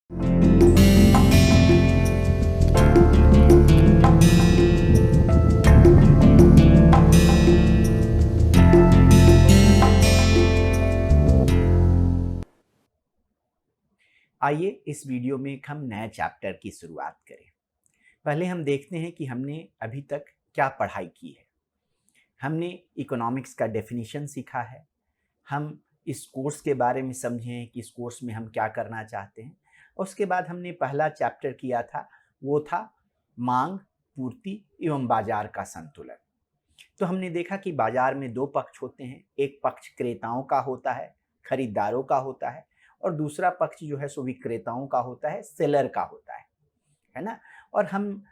आइए इस वीडियो में हम नए चैप्टर की शुरुआत करें। पहले हम देखते हैं कि हमने अभी तक क्या पढ़ाई की है। हमने इकोनॉमिक्स का डेफिनेशन सीखा है, हम इस कोर्स के बारे में समझें कि इस कोर्स में हम क्या करना चाहते हैं। उसके बाद हमने पहला चैप्टर किया था, वो था मांग, पूर्ति एवं बाजार का संतुलन। तो हमने देखा कि बाजार में दो पक्ष होते हैं, एक पक्ष क्रेताओं का होता है, खरीदारों का होता है, और दूसरा पक्ष जो है सो विक्रेताओं का होता है, सेलर का होता है ना। और हम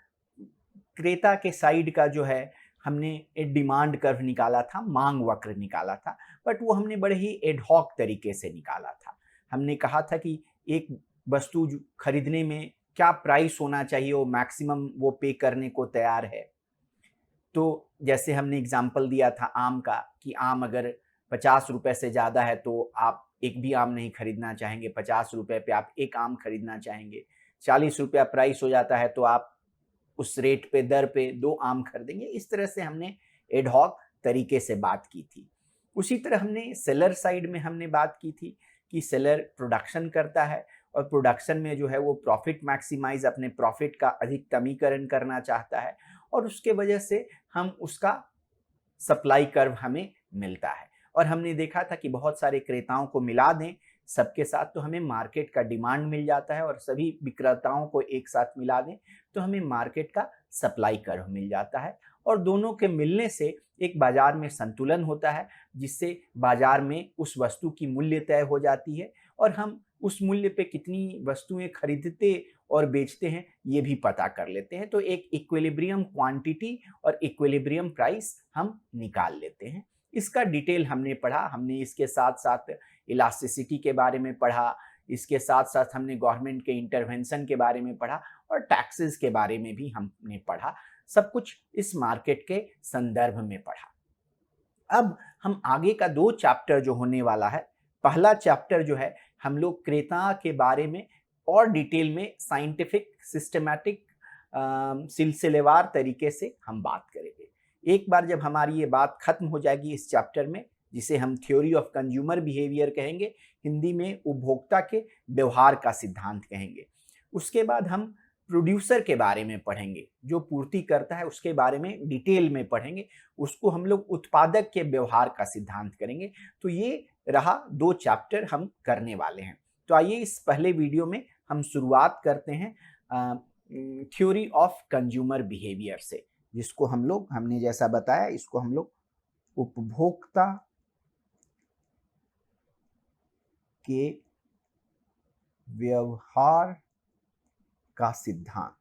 क्रेता के साइड का जो है हमने एक डिमांड कर्व निकाला था, मांग वक्र निकाला था, बट वो हमने बड़े ही एडहॉक तरीके से निकाला था। हमने कहा था कि एक वस्तु खरीदने में क्या प्राइस होना चाहिए, वो मैक्सिमम वो पे करने को तैयार है। तो जैसे हमने एग्जाम्पल दिया था आम का, कि आम अगर 50 रुपए से ज़्यादा है तो आप एक भी आम नहीं खरीदना चाहेंगे, 50 रुपए पे आप एक आम खरीदना चाहेंगे। 40 रुपया प्राइस हो जाता है तो आप उस रेट पे, दर पे 2 आम खरीदेंगे। इस तरह से हमने एडहॉक तरीके से बात की थी। उसी तरह हमने सेलर साइड में हमने बात की थी कि सेलर प्रोडक्शन करता है और प्रोडक्शन में जो है वो प्रॉफिट मैक्सिमाइज, अपने प्रॉफिट का अधिकतमीकरण करना चाहता है, और उसके वजह से हम उसका सप्लाई कर्व हमें मिलता है। और हमने देखा था कि बहुत सारे क्रेताओं को मिला दें सबके साथ तो हमें मार्केट का डिमांड मिल जाता है, और सभी विक्रेताओं को एक साथ मिला दें तो हमें मार्केट का सप्लाई कर्व मिल जाता है, और दोनों के मिलने से एक बाजार में संतुलन होता है, जिससे बाजार में उस वस्तु की मूल्य तय हो जाती है, और हम उस मूल्य पे कितनी वस्तुएं खरीदते और बेचते हैं ये भी पता कर लेते हैं। तो एक इक्विलिब्रियम क्वांटिटी और इक्विलिब्रियम प्राइस हम निकाल लेते हैं। इसका डिटेल हमने पढ़ा। हमने इसके साथ साथ इलास्टिसिटी के बारे में पढ़ा, इसके साथ साथ हमने गवर्नमेंट के इंटरवेंशन के बारे में पढ़ा, और टैक्सेस के बारे में भी हमने पढ़ा। सब कुछ इस मार्केट के संदर्भ में पढ़ा। अब हम आगे का 2 चैप्टर जो होने वाला है, पहला चैप्टर जो है हम लोग क्रेता के बारे में और डिटेल में साइंटिफिक, सिस्टमैटिक, सिलसिलेवार तरीके से हम बात करेंगे। एक बार जब हमारी ये बात खत्म हो जाएगी इस चैप्टर में, जिसे हम थ्योरी ऑफ कंज्यूमर बिहेवियर कहेंगे, हिंदी में उपभोक्ता के व्यवहार का सिद्धांत कहेंगे, उसके बाद हम प्रोड्यूसर के बारे में पढ़ेंगे, जो पूर्ति करता है उसके बारे में डिटेल में पढ़ेंगे, उसको हम लोग उत्पादक के व्यवहार का सिद्धांत करेंगे। तो ये रहा 2 चैप्टर हम करने वाले हैं। तो आइए इस पहले वीडियो में हम शुरुआत करते हैं थ्योरी ऑफ कंज्यूमर बिहेवियर से, जिसको हम लोग, हमने जैसा बताया, इसको हम लोग उपभोक्ता के व्यवहार का सिद्धांत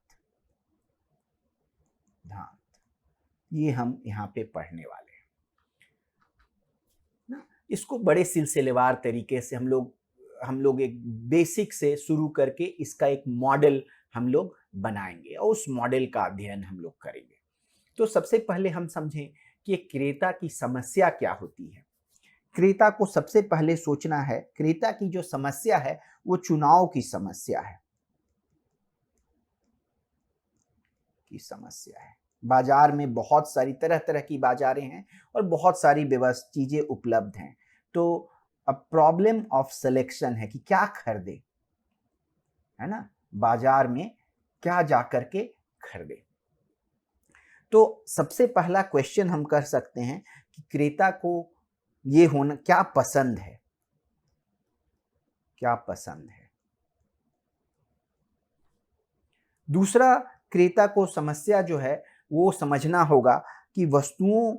ये हम यहाँ पे पढ़ने वाले हैं ना। इसको बड़े सिलसिलेवार तरीके से हम लोग एक बेसिक से शुरू करके इसका एक मॉडल हम लोग बनाएंगे, और उस मॉडल का अध्ययन हम लोग करेंगे। तो सबसे पहले हम समझें कि क्रेता की समस्या क्या होती है। क्रेता को सबसे पहले सोचना है, क्रेता की जो समस्या है वो चुनाव की समस्या है, बाजार में बहुत सारी तरह तरह की बाजारें हैं और बहुत सारी चीजें उपलब्ध हैं। तो अब प्रॉब्लम ऑफ सिलेक्शन है कि क्या खरीदे, है ना, बाजार में क्या जाकर के खरीदे। तो सबसे पहला क्वेश्चन हम कर सकते हैं कि क्रेता को ये होना क्या पसंद है, दूसरा, क्रेता को समस्या जो है वो समझना होगा कि वस्तुओं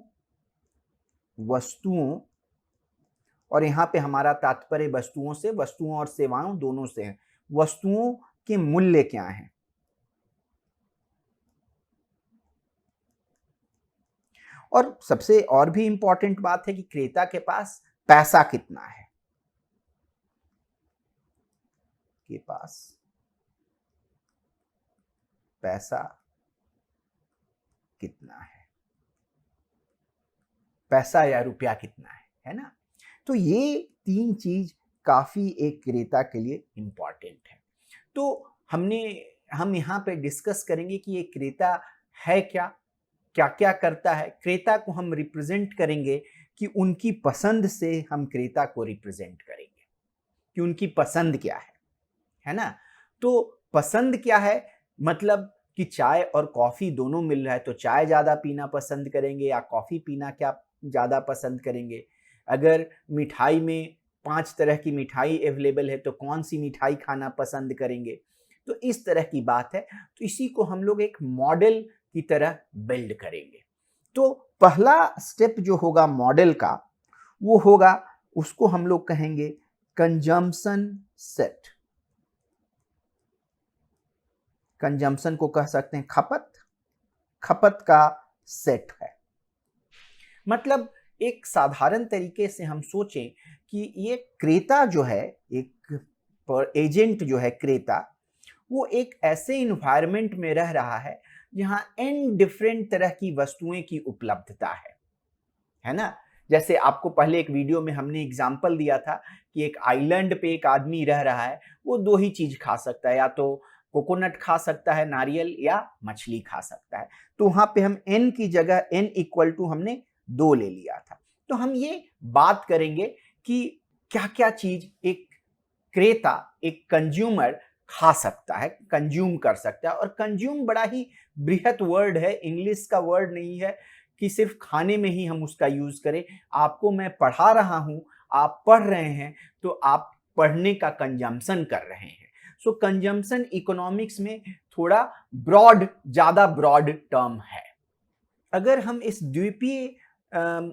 और यहाँ पे हमारा तात्पर्य वस्तुओं और सेवाओं दोनों से है, वस्तुओं के मूल्य क्या हैं, और सबसे और भी इंपॉर्टेंट बात है कि क्रेता के पास पैसा कितना है, पैसा या रुपया कितना है ना। तो ये 3 चीज काफी एक क्रेता के लिए इंपॉर्टेंट है। तो हम यहाँ पे डिस्कस करेंगे कि ये क्रेता है क्या, क्या क्या करता है। क्रेता को हम रिप्रेजेंट करेंगे कि उनकी पसंद से हम क्रेता को रिप्रेजेंट करेंगे कि उनकी पसंद क्या है ना। तो पसंद क्या है, मतलब कि चाय और कॉफी दोनों मिल रहा है तो चाय ज़्यादा पीना पसंद करेंगे या कॉफ़ी पीना क्या ज़्यादा पसंद करेंगे। अगर मिठाई में 5 तरह की मिठाई अवेलेबल है तो कौन सी मिठाई खाना पसंद करेंगे। तो इस तरह की बात है। तो इसी को हम लोग एक मॉडल की तरह बिल्ड करेंगे। तो पहला स्टेप जो होगा मॉडल का, वो होगा, उसको हम लोग कहेंगे कंजम्पशन सेट। कंजम्पशन को कह सकते हैं खपत का सेट है। मतलब एक साधारण तरीके से हम सोचें कि ये क्रेता जो है, एक एजेंट जो है क्रेता, वो एक ऐसे इन्वायरमेंट में रह रहा है जहां n डिफरेंट तरह की वस्तुएं की उपलब्धता है ना। जैसे आपको पहले एक वीडियो में हमने एग्जाम्पल दिया था कि एक आइलैंड पे एक आदमी रह रहा है, वो 2 ही चीज खा सकता है, या तो कोकोनट खा सकता है नारियल, या मछली खा सकता है। तो वहां पे हम n की जगह n इक्वल टू हमने 2 ले लिया था। तो हम ये बात करेंगे कि क्या क्या चीज एक क्रेता, एक कंज्यूमर खा सकता है, कंज्यूम कर सकता है। और कंज्यूम बड़ा ही बृहत वर्ड है, इंग्लिश का वर्ड नहीं है कि सिर्फ खाने में ही हम उसका यूज करें। आपको मैं पढ़ा रहा हूं, आप पढ़ रहे हैं, तो आप पढ़ने का कंजम्पशन कर रहे हैं। सो कंजम्पशन इकोनॉमिक्स में थोड़ा ज्यादा ब्रॉड टर्म है। अगर हम इस द्वीपीय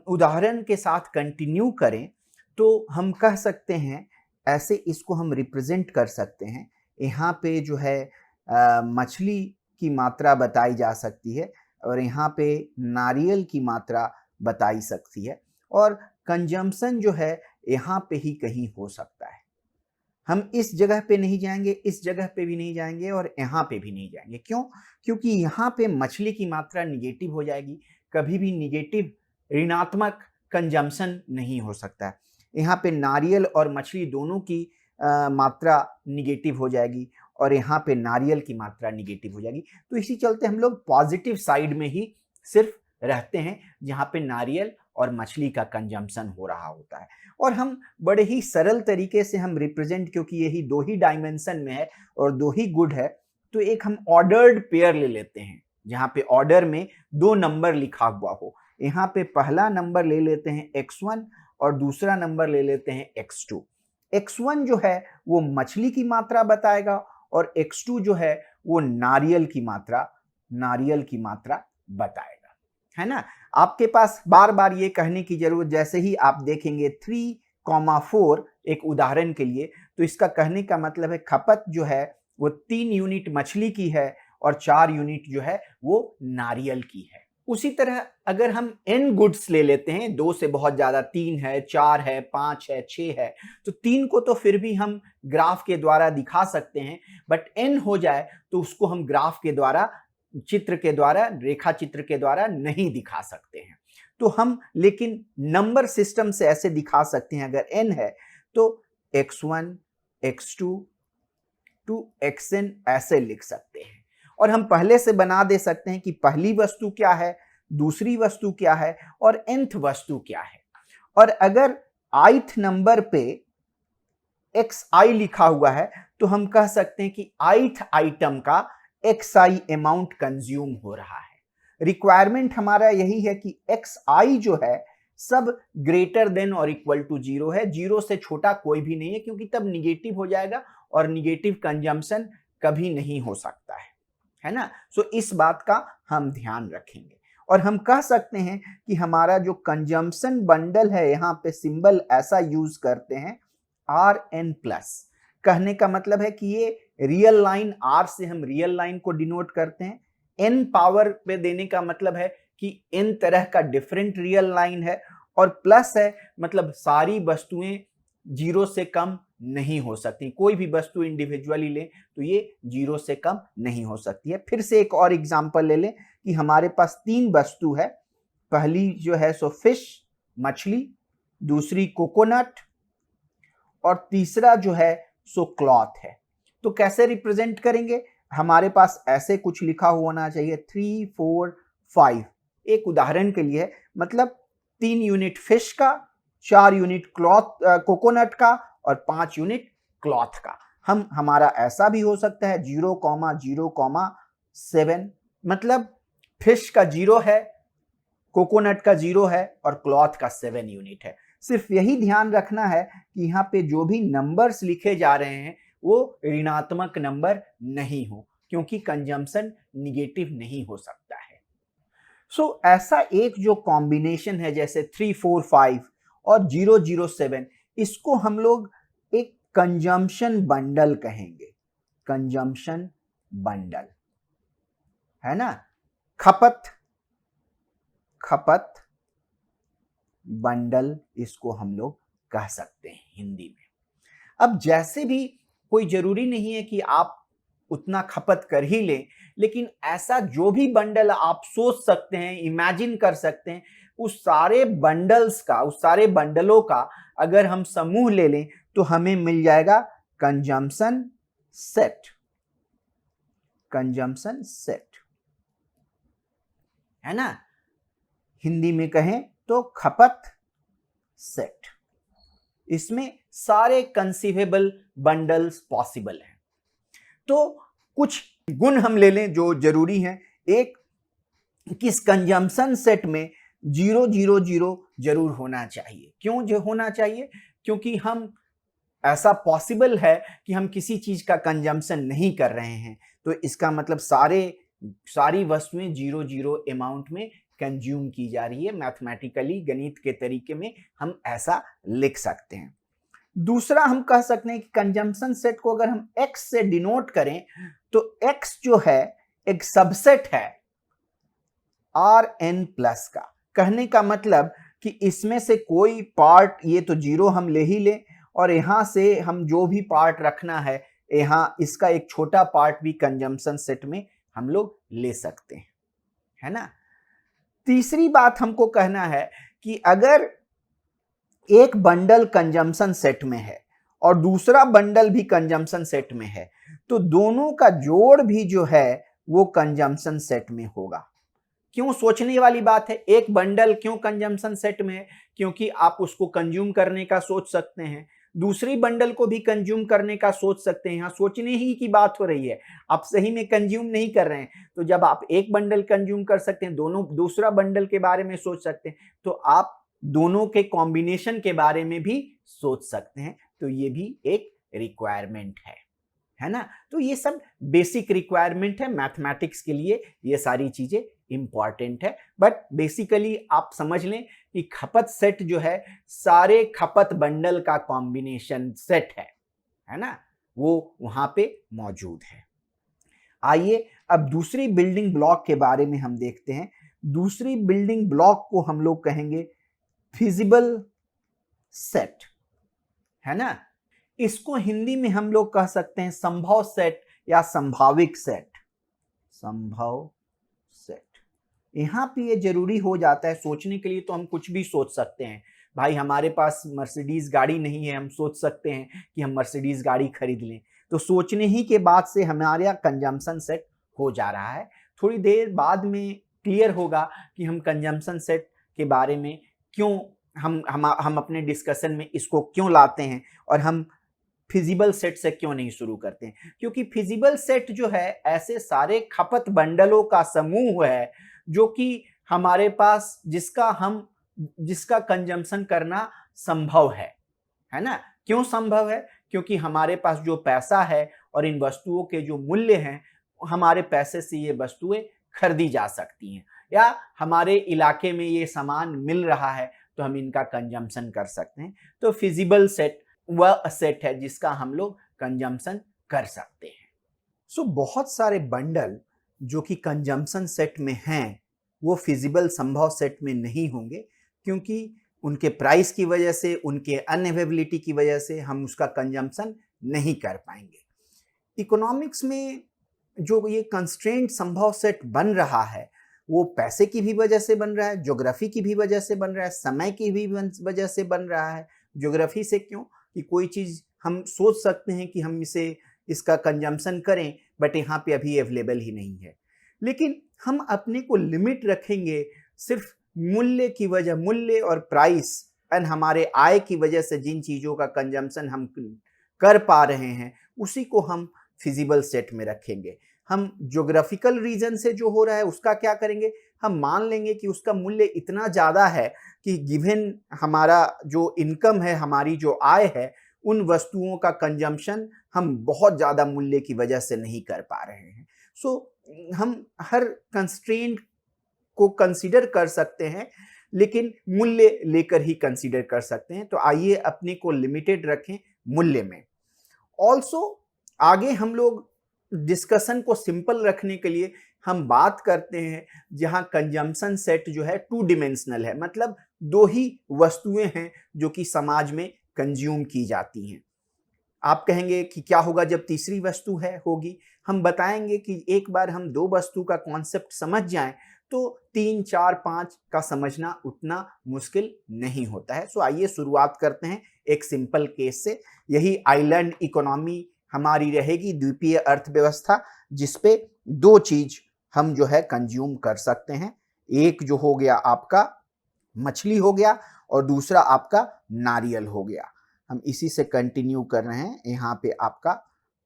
उदाहरण के साथ कंटिन्यू करें तो हम कह सकते हैं, ऐसे इसको हम रिप्रेजेंट कर सकते हैं। यहाँ पे जो है मछली की मात्रा बताई जा सकती है और यहाँ पे नारियल की मात्रा बताई सकती है, और कंजम्पशन जो है यहाँ पे ही कहीं हो सकता है। हम इस जगह पे नहीं जाएंगे, इस जगह पे भी नहीं जाएंगे और यहाँ पे भी नहीं जाएंगे। क्यों? क्योंकि यहाँ पे मछली की मात्रा निगेटिव हो जाएगी। कभी भी निगेटिव, ऋणात्मक कंजम्पशन नहीं हो सकता है। यहाँ पे नारियल और मछली दोनों की मात्रा निगेटिव हो जाएगी और यहाँ पे नारियल की मात्रा निगेटिव हो जाएगी। तो इसी चलते हम लोग पॉजिटिव साइड में ही सिर्फ रहते हैं जहाँ पे नारियल और मछली का कंजम्पशन हो रहा होता है। और हम बड़े ही सरल तरीके से हम रिप्रेजेंट, क्योंकि यही 2 ही डायमेंशन में है और 2 ही गुड है, तो एक हम ऑर्डर्ड पेयर ले लेते हैं जहाँ पे ऑर्डर में 2 नंबर लिखा हुआ हो। यहाँ पे पहला नंबर ले लेते हैं x1 और दूसरा नंबर ले लेते हैं x2। x1 जो है वो मछली की मात्रा बताएगा और x2 जो है वो नारियल की मात्रा बताएगा, है ना। आपके पास बार बार ये कहने की जरूरत, जैसे ही आप देखेंगे 3,4 एक उदाहरण के लिए, तो इसका कहने का मतलब है खपत जो है वो 3 यूनिट मछली की है और 4 यूनिट जो है वो नारियल की है। उसी तरह अगर हम n गुड्स ले लेते हैं, 2 से बहुत ज्यादा, 3 है, 4 है, 5 है, 6 है, तो 3 को तो फिर भी हम ग्राफ के द्वारा दिखा सकते हैं, बट n हो जाए तो उसको हम ग्राफ के द्वारा, चित्र के द्वारा, रेखा चित्र के द्वारा नहीं दिखा सकते हैं। तो हम लेकिन नंबर सिस्टम से ऐसे दिखा सकते हैं। अगर n है तो x1, x2 to xn ऐसे लिख सकते हैं, और हम पहले से बना दे सकते हैं कि पहली वस्तु क्या है, दूसरी वस्तु क्या है और nth वस्तु क्या है। और अगर ith नंबर पे xi लिखा हुआ है तो हम कह सकते हैं कि ith आइटम का xi अमाउंट कंज्यूम हो रहा है। रिक्वायरमेंट हमारा यही है कि xi जो है सब ग्रेटर देन और इक्वल टू 0 है। 0 से छोटा कोई भी नहीं है, क्योंकि तब निगेटिव हो जाएगा और निगेटिव कंजम्पशन कभी नहीं हो सकता है ना। सो इस बात का हम ध्यान रखेंगे। और हम कह सकते हैं कि हमारा जो कंजम्पशन बंडल है, यहाँ पे सिंबल ऐसा यूज करते हैं Rn प्लस। कहने का मतलब है कि ये रियल लाइन, R से हम रियल लाइन को डिनोट करते हैं। n पावर पे देने का मतलब है कि n तरह का डिफरेंट रियल लाइन है, और प्लस है मतलब सारी वस्तुएं 0 से कम नहीं हो सकती। कोई भी वस्तु इंडिविजुअली ले तो ये 0 से कम नहीं हो सकती है। फिर से एक और एग्जांपल ले लें कि हमारे पास 3 वस्तु है। पहली जो है सो फिश, मछली, दूसरी कोकोनट, और तीसरा जो है सो क्लॉथ है। तो कैसे रिप्रेजेंट करेंगे? हमारे पास ऐसे कुछ लिखा होना चाहिए 3, 4, 5। एक उदाहरण के लिए मतलब 3 यूनिट फिश का, 4 यूनिट कोकोनट का और 5 यूनिट क्लॉथ का। हमारा ऐसा भी हो सकता है 0,0,7, मतलब फिश का 0 है, कोकोनट का 0 है और क्लॉथ का 7 यूनिट है। सिर्फ यही ध्यान रखना है कि यहाँ पे जो भी नंबर्स लिखे जा रहे हैं वो ऋणात्मक नंबर नहीं हो, क्योंकि कंजम्पशन निगेटिव नहीं हो सकता है। ऐसा एक जो कॉम्बिनेशन है जैसे 3, 4, 5 और 0, 0, 7, इसको हम लोग एक कंजम्पशन बंडल कहेंगे। कंजम्पशन बंडल है ना, खपत बंडल इसको हम लोग कह सकते हैं हिंदी में। अब जैसे भी कोई जरूरी नहीं है कि आप उतना खपत कर ही लें, लेकिन ऐसा जो भी बंडल आप सोच सकते हैं, इमेजिन कर सकते हैं, उस सारे बंडलों का अगर हम समूह ले लें तो हमें मिल जाएगा कंजम्पशन सेट। कंजम्पशन सेट है ना, हिंदी में कहें तो खपत सेट। इसमें सारे कंसीवेबल बंडल्स पॉसिबल हैं। तो कुछ गुण हम ले लें जो जरूरी हैं। एक, किस कंजम्पशन सेट में 0, 0, 0 जरूर होना चाहिए। क्यों जो होना चाहिए? क्योंकि हम ऐसा पॉसिबल है कि हम किसी चीज का कंजम्पशन नहीं कर रहे हैं, तो इसका मतलब सारी वस्तुएं 0, 0 अमाउंट में कंज्यूम की जा रही है। मैथमेटिकली, गणित के तरीके में हम ऐसा लिख सकते हैं। दूसरा, हम कह सकते हैं कि कंजम्पशन सेट को अगर हम x से डिनोट करें तो x जो है एक सबसेट है Rn प्लस का। कहने का मतलब कि इसमें से कोई पार्ट, ये तो 0 हम ले ही लें और यहां से हम जो भी पार्ट रखना है, यहां इसका एक छोटा पार्ट भी कंजम्पशन सेट में हम लोग ले सकते हैं, है ना। तीसरी बात हमको कहना है कि अगर एक बंडल कंजम्पशन सेट में है और दूसरा बंडल भी कंजम्पशन सेट में है, तो दोनों का जोड़ भी जो है वो कंजम्पशन सेट में होगा। क्यों? सोचने वाली बात है। एक बंडल क्यों कंजम्पशन सेट में है? क्योंकि आप उसको कंज्यूम करने का सोच सकते हैं, दूसरी बंडल को भी कंज्यूम करने का सोच सकते हैं। यहाँ सोचने ही की बात हो रही है, आप सही में कंज्यूम नहीं कर रहे हैं। तो जब आप एक बंडल कंज्यूम कर सकते हैं, दूसरा बंडल के बारे में सोच सकते हैं, तो आप दोनों के कॉम्बिनेशन के बारे में भी सोच सकते हैं। तो ये भी एक रिक्वायरमेंट है ना। तो ये सब बेसिक रिक्वायरमेंट है मैथमेटिक्स के लिए, ये सारी चीजें इंपॉर्टेंट है। बट बेसिकली आप समझ लें कि खपत सेट जो है सारे खपत बंडल का कॉम्बिनेशन सेट है ना, वो वहां पे मौजूद है। आइए अब दूसरी बिल्डिंग ब्लॉक के बारे में हम देखते हैं। दूसरी बिल्डिंग ब्लॉक को हम लोग कहेंगे फिजिबल सेट, है ना। इसको हिंदी में हम लोग कह सकते हैं संभव सेट या संभाविक सेट। संभव सेट, यहां पे ये जरूरी हो जाता है सोचने के लिए। तो हम कुछ भी सोच सकते हैं। भाई हमारे पास मर्सिडीज गाड़ी नहीं है, हम सोच सकते हैं कि हम मर्सिडीज गाड़ी खरीद लें। तो सोचने ही के बाद से हमारा कंजम्पशन सेट हो जा रहा है। थोड़ी देर बाद में क्लियर होगा कि हम कंजम्पशन सेट के बारे में क्यों हम अपने डिस्कशन में इसको क्यों लाते हैं और हम फिजिबल सेट से क्यों नहीं शुरू करते हैं। क्योंकि फिजिबल सेट जो है ऐसे सारे खपत बंडलों का समूह है जो कि हमारे पास जिसका कंजम्पशन करना संभव है ना। क्यों संभव है? क्योंकि हमारे पास जो पैसा है और इन वस्तुओं के जो मूल्य हैं, हमारे पैसे से ये वस्तुएं खरीदी जा सकती हैं, या हमारे इलाके में ये सामान मिल रहा है तो हम इनका कंजम्पशन कर सकते हैं। तो फिजिबल सेट वह सेट है जिसका हम लोग कंजम्पशन कर सकते हैं। बहुत सारे बंडल जो कि कंजम्पशन सेट में हैं वो फिजिबल संभव सेट में नहीं होंगे, क्योंकि उनके प्राइस की वजह से, उनके अनअवेलेबिलिटी की वजह से हम उसका कंजम्पशन नहीं कर पाएंगे। इकोनॉमिक्स में जो ये कंस्ट्रेंट संभव सेट बन रहा है वो पैसे की भी वजह से बन रहा है, ज्योग्राफी की भी वजह से बन रहा है, समय की भी वजह से बन रहा है। ज्योग्राफी से क्यों? कि कोई चीज़ हम सोच सकते हैं कि हम इसे इसका कंजम्पशन करें, बट यहाँ पे अभी अवेलेबल ही नहीं है। लेकिन हम अपने को लिमिट रखेंगे सिर्फ मूल्य की वजह, मूल्य और प्राइस एंड हमारे आय की वजह से जिन चीज़ों का कंजम्पशन हम कर पा रहे हैं उसी को हम फिजिबल सेट में रखेंगे। हम ज्योग्राफिकल रीजन से जो हो रहा है उसका क्या करेंगे, हम मान लेंगे कि उसका मूल्य इतना ज़्यादा है कि गिवन हमारा जो इनकम है, हमारी जो आय है, उन वस्तुओं का कंजम्पशन हम बहुत ज़्यादा मूल्य की वजह से नहीं कर पा रहे हैं। सो हम हर कंस्ट्रेंट को कंसीडर कर सकते हैं, लेकिन मूल्य लेकर ही कंसीडर कर सकते हैं। तो आइए अपने को लिमिटेड रखें मूल्य में। ऑल्सो आगे हम लोग डिस्कशन को सिंपल रखने के लिए हम बात करते हैं जहां कंजम्पशन सेट जो है 2 डिमेंशनल है, मतलब 2 ही वस्तुएं हैं जो कि समाज में कंज्यूम की जाती हैं। आप कहेंगे कि क्या होगा जब तीसरी वस्तु है होगी, हम बताएंगे कि एक बार हम 2 वस्तु का कॉन्सेप्ट समझ जाएं तो 3, 4, 5 का समझना उतना मुश्किल नहीं होता है। सो आइए शुरुआत करते हैं एक सिंपल केस से। यही आइलैंड इकोनॉमी हमारी रहेगी, द्वीपीय अर्थव्यवस्था, जिसपे 2 चीज हम जो है कंज्यूम कर सकते हैं। एक जो हो गया आपका मछली हो गया और दूसरा आपका नारियल हो गया। हम इसी से कंटिन्यू कर रहे हैं। यहाँ पे आपका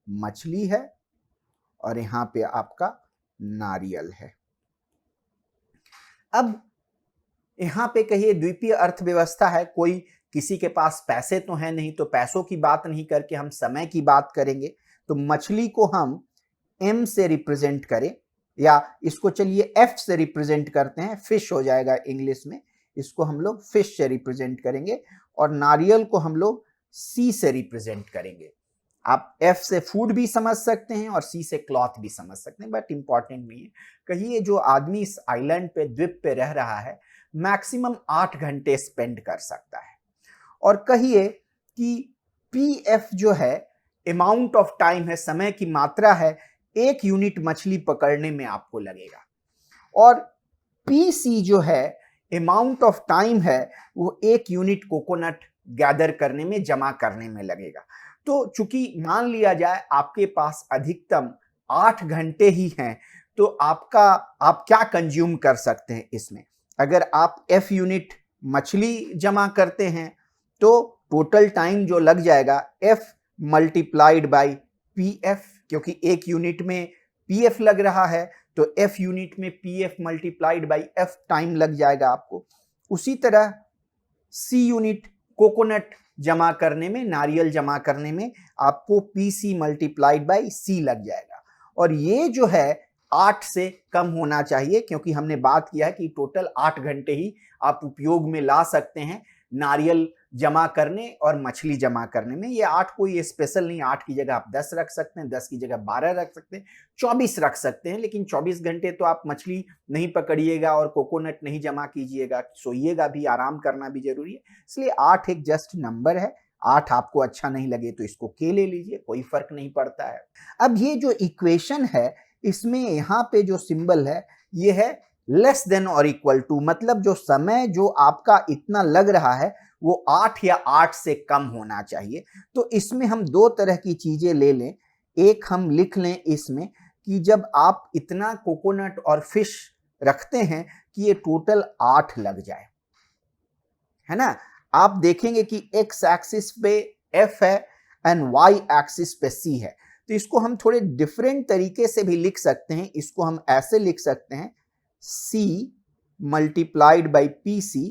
मछली है और यहाँ पे आपका नारियल है। अब यहाँ पे कहिए द्वीपीय अर्थव्यवस्था है, कोई किसी के पास पैसे तो है नहीं, तो पैसों की बात नहीं करके हम समय की बात करेंगे। तो मछली को हम M से रिप्रेजेंट करें, या इसको चलिए F से रिप्रेजेंट करते हैं, फिश हो जाएगा इंग्लिश में, इसको हम लोग फिश से रिप्रेजेंट करेंगे। और नारियल को हम लोग C से रिप्रेजेंट करेंगे। आप F से फूड भी समझ सकते हैं और C से क्लॉथ भी समझ सकते हैं, बट इंपॉर्टेंट नहीं है। कहिए जो आदमी इस आइलैंड पे, द्वीप पे रह रहा है, मैक्सिमम 8 घंटे स्पेंड कर सकता है। और कहिए कि PF जो है अमाउंट ऑफ टाइम है, समय की मात्रा है, 1 यूनिट मछली पकड़ने में आपको लगेगा। और PC जो है अमाउंट ऑफ टाइम है, वो 1 यूनिट कोकोनट गैदर करने में, जमा करने में लगेगा। तो चूंकि मान लिया जाए आपके पास अधिकतम 8 घंटे ही हैं, तो आप क्या कंज्यूम कर सकते हैं इसमें। अगर आप F यूनिट मछली जमा करते हैं तो टोटल टाइम जो लग जाएगा F मल्टीप्लाइड बाई PF, क्योंकि 1 यूनिट में PF लग रहा है तो F यूनिट में PF multiplied by F time लग जाएगा आपको। उसी तरह C यूनिट कोकोनट जमा करने में, नारियल जमा करने में आपको PC मल्टीप्लाइड बाई C लग जाएगा। और ये जो है 8 से कम होना चाहिए, क्योंकि हमने बात किया है कि टोटल 8 घंटे ही आप उपयोग में ला सकते हैं नारियल जमा करने और मछली जमा करने में। ये 8 कोई स्पेशल नहीं, 8 की जगह आप 10 रख सकते हैं, 10 की जगह 12 रख सकते हैं, 24 रख सकते हैं। लेकिन 24 घंटे तो आप मछली नहीं पकड़िएगा और कोकोनट नहीं जमा कीजिएगा, सोइएगा भी, आराम करना भी जरूरी है। इसलिए 8 एक जस्ट नंबर है। 8 आपको अच्छा नहीं लगे तो इसको के ले लीजिए, कोई फर्क नहीं पड़ता है। अब ये जो इक्वेशन है, इसमें यहाँ पे जो सिंबल है ये है लेस देन और इक्वल टू, मतलब जो समय जो आपका इतना लग रहा है वो 8 या 8 से कम होना चाहिए। तो इसमें हम 2 तरह की चीजें ले लें। एक हम लिख लें इसमें कि जब आप इतना कोकोनट और फिश रखते हैं कि ये टोटल 8 लग जाए, है ना। आप देखेंगे कि x एक्सिस पे F है एंड y एक्सिस पे C है। तो इसको हम थोड़े डिफरेंट तरीके से भी लिख सकते हैं। इसको हम ऐसे लिख सकते हैं, C मल्टीप्लाइड बाई PC।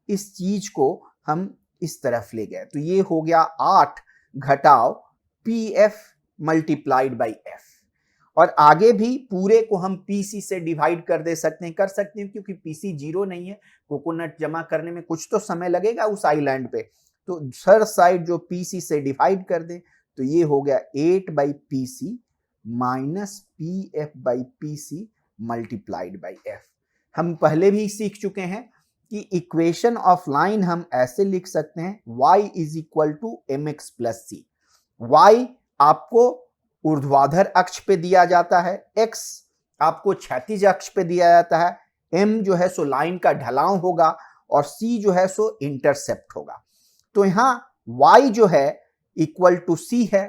इस चीज को हम इस तरफ ले गए तो ये हो गया 8 घटाओ PF मल्टीप्लाइड बाई F। और आगे भी पूरे को हम PC से डिवाइड कर सकते हैं, क्योंकि PC 0 नहीं है। कोकोनट जमा करने में कुछ तो समय लगेगा उस आइलैंड पे, तो हर साइड जो PC से डिवाइड कर दें तो ये हो गया 8 by PC minus PF by PC multiplied by F। हम पहले भी सीख चुके हैं कि इक्वेशन ऑफ लाइन हम ऐसे लिख सकते हैं, y is equal to mx plus c। y आपको ऊर्ध्वाधर अक्ष पे दिया जाता है, x आपको क्षैतिज अक्ष पे दिया जाता है, m जो है सो लाइन का ढलाव होगा और c जो है सो इंटरसेप्ट होगा। तो यहाँ y जो है इक्वल टू c है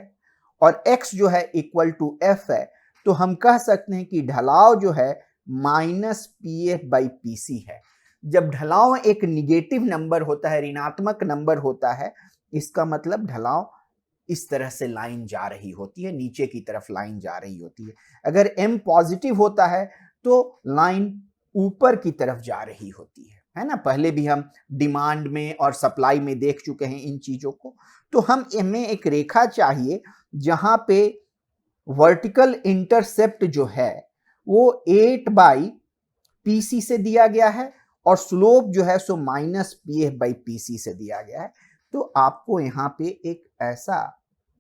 और x जो है इक्वल टू f है, तो हम कह सकते हैं कि ढलाव जो है minus P F by P C है। जब ढलाव एक निगेटिव नंबर होता है, ऋणात्मक नंबर होता है, इसका मतलब ढलाव इस तरह से लाइन जा रही होती है, नीचे की तरफ लाइन जा रही होती है। अगर m पॉजिटिव होता है तो लाइन ऊपर की तरफ जा रही होती है ना। पहले भी हम डिमांड में और सप्लाई में देख चुके हैं इन चीजों को। तो हमें एक रेखा चाहिए जहां पे वर्टिकल इंटरसेप्ट जो है वो 8 बाई पी सी से दिया गया है और स्लोप जो है सो minus P F by P C से दिया गया है। तो आपको यहाँ पे एक ऐसा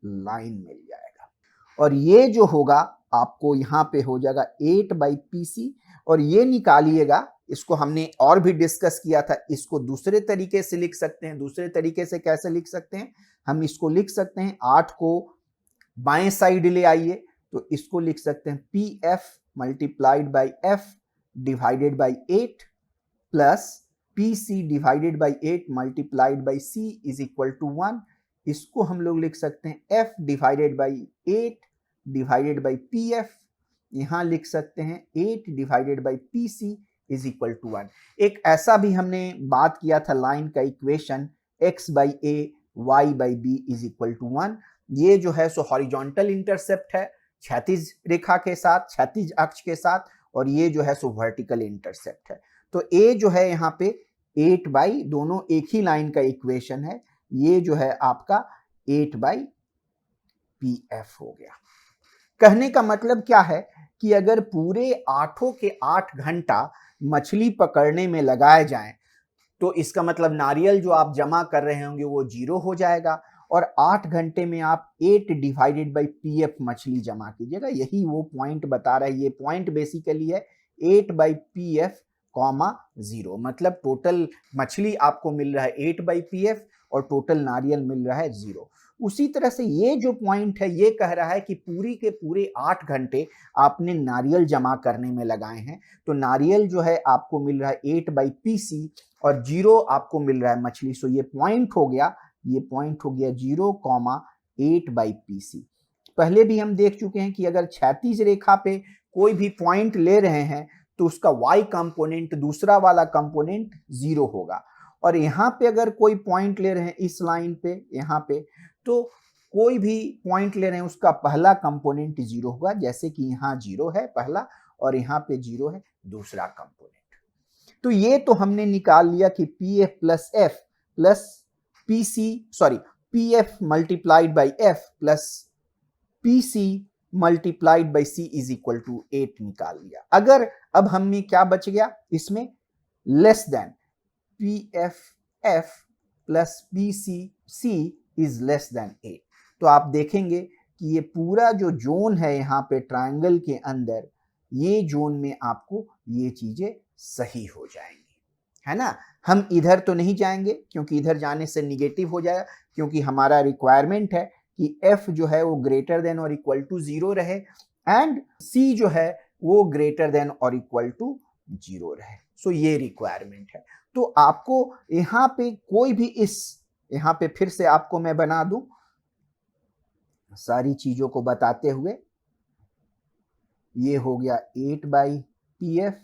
लाइन मिल जाएगा और ये जो होगा आपको यहाँ पे हो जाएगा 8 बाई पी सी, और ये निकालिएगा। इसको हमने और भी डिस्कस किया था, इसको दूसरे तरीके से लिख सकते हैं। दूसरे तरीके से कैसे लिख सकते हैं? हम इसको लिख सकते हैं, 8 को बाएं साइड ले आइए तो इसको लिख सकते हैं P F multiplied by F divided by 8 plus P C divided by 8 multiplied by C is equal to 1। इसको हम लोग लिख सकते हैं F divided by 8 divided by P F, यहां लिख सकते हैं 8 divided by P C is equal to 1। एक ऐसा भी हमने बात किया था लाइन का equation, x by A Y by B is equal to 1। ये जो है सो हॉरिजॉन्टल इंटरसेप्ट है क्षैतिज रेखा के साथ, क्षैतिज अक्ष के साथ, और ये जो है सो वर्टिकल इंटरसेप्ट है। तो a जो है यहाँ पे 8 बाई, दोनों एक ही लाइन का इक्वेशन है, ये जो है आपका 8 बाई पी एफ हो गया। कहने का मतलब क्या है कि अगर पूरे 8 के 8 घंटा मछली पकड़ने में लगाए जाएं तो इसका मतलब नारियल जो आप जमा कर रहे होंगे वो 0 हो जाएगा, और 8 घंटे में आप 8 डिवाइडेड बाई पी एफ मछली जमा कीजिएगा। यही वो पॉइंट बता रहा है। ये पॉइंट बेसिकली है 8 बाई पी एफ कॉमा 0, मतलब टोटल मछली आपको मिल रहा है 8 बाई पी एफ और टोटल नारियल मिल रहा है 0। उसी तरह से ये जो पॉइंट है ये कह रहा है कि पूरी के पूरे 8 घंटे आपने नारियल जमा करने में लगाए हैं, तो नारियल जो है आपको मिल रहा है 8 बाई पी सी और 0 आपको मिल रहा है मछली। सो ये पॉइंट हो गया, ये पॉइंट हो गया 0,8 बाई पी सी। पहले भी हम देख चुके हैं कि अगर क्षैतिज रेखा पे कोई भी पॉइंट ले रहे हैं तो उसका y कंपोनेंट, दूसरा वाला कंपोनेंट 0 होगा, और यहाँ पे अगर कोई पॉइंट ले रहे हैं इस लाइन पे, यहाँ पे, तो कोई भी पॉइंट ले रहे हैं उसका पहला कंपोनेंट 0 होगा, जैसे कि यहाँ 0 है पहला और यहाँ पे 0 है दूसरा कंपोनेंट। तो ये तो हमने निकाल लिया कि P F plus F plus P C, sorry, P F multiplied by F plus P C multiplied by C is equal to 8 निकाल लिया। अगर अब हमें क्या बच गया इसमें, less than P F F plus P C C is less than 8, तो आप देखेंगे कि ये पूरा जो जोन है यहाँ पे ट्रायंगल के अंदर, ये जोन में आपको ये चीजें सही हो जाएंगी, है ना। हम इधर तो नहीं जाएंगे क्योंकि इधर जाने से निगेटिव हो जाएगा, क्योंकि हमारा रिक्वायरमेंट है कि f जो है वो ग्रेटर देन और इक्वल टू 0 रहे एंड c जो है वो ग्रेटर देन और इक्वल टू 0 रहे। सो ये रिक्वायरमेंट है। तो आपको यहाँ पे कोई भी यहाँ पे फिर से आपको मैं बना दूं सारी चीजों को बताते हुए, ये हो गया 8 बाई पी एफ,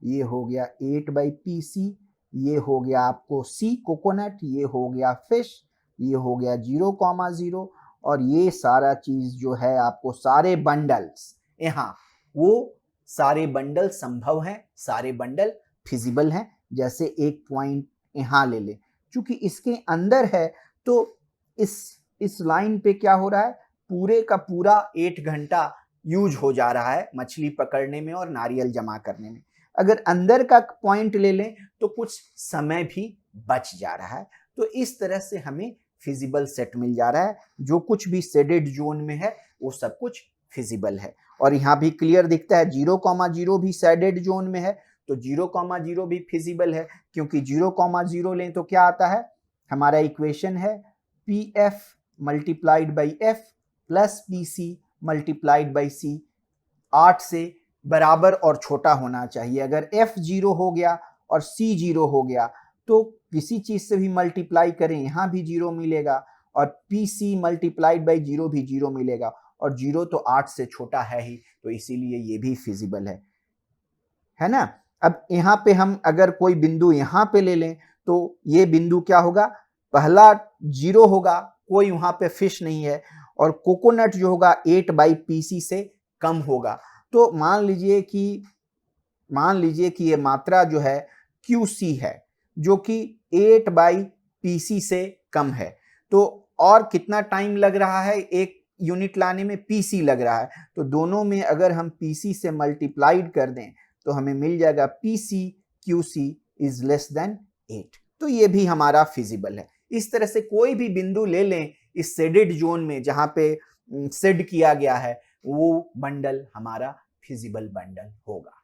ये हो गया 8 बाई पी सी, ये हो गया आपको सी कोकोनट, ये हो गया फिश, ये हो गया 0,0, और ये सारा चीज जो है आपको सारे बंडल्स, यहाँ वो सारे बंडल संभव हैं, सारे बंडल फिजिबल हैं। जैसे एक पॉइंट यहाँ ले ले, चूंकि इसके अंदर है तो इस लाइन पे क्या हो रहा है, पूरे का पूरा 8 घंटा यूज हो जा रहा है मछली पकड़ने में और नारियल जमा करने में। अगर अंदर का पॉइंट ले लें तो कुछ समय भी बच जा रहा है। तो इस तरह से हमें फिजिबल सेट मिल जा रहा है। जो कुछ भी शेडेड जोन में है वो सब कुछ फिजिबल है, और यहाँ भी क्लियर दिखता है 0,0 भी शेडेड जोन में है, तो 0,0 भी फिजिबल है, क्योंकि 0,0 लें तो क्या आता है, हमारा इक्वेशन है P F multiplied by F plus P C multiplied by C, 8 से बराबर और छोटा होना चाहिए। अगर f 0 हो गया और c 0 हो गया तो किसी चीज से भी मल्टीप्लाई करें यहाँ भी 0 मिलेगा, और पी सी मल्टीप्लाइड बाई 0 भी 0 मिलेगा, और 0 तो 8 से छोटा है ही, तो इसीलिए ये भी फिजिबल है ना। अब यहाँ पे हम अगर कोई बिंदु यहाँ पे ले लें तो ये बिंदु क्या होगा, पहला 0 होगा, कोई वहां पे फिश नहीं है, और कोकोनट जो होगा 8 बाई पीसी से कम होगा। तो मान लीजिए कि ये मात्रा जो है QC है, जो कि 8 बाई पीसी से कम है। तो और कितना टाइम लग रहा है एक यूनिट लाने में, पीसी लग रहा है, तो दोनों में अगर हम पीसी से मल्टीप्लाइड कर दें तो हमें मिल जाएगा PC QC is less than 8। तो ये भी हमारा फिजिबल है। इस तरह से कोई भी बिंदु ले लें इस शेडेड जोन में जहां पे शेड किया गया है, वो बंडल हमारा फिजिबल बंडल होगा।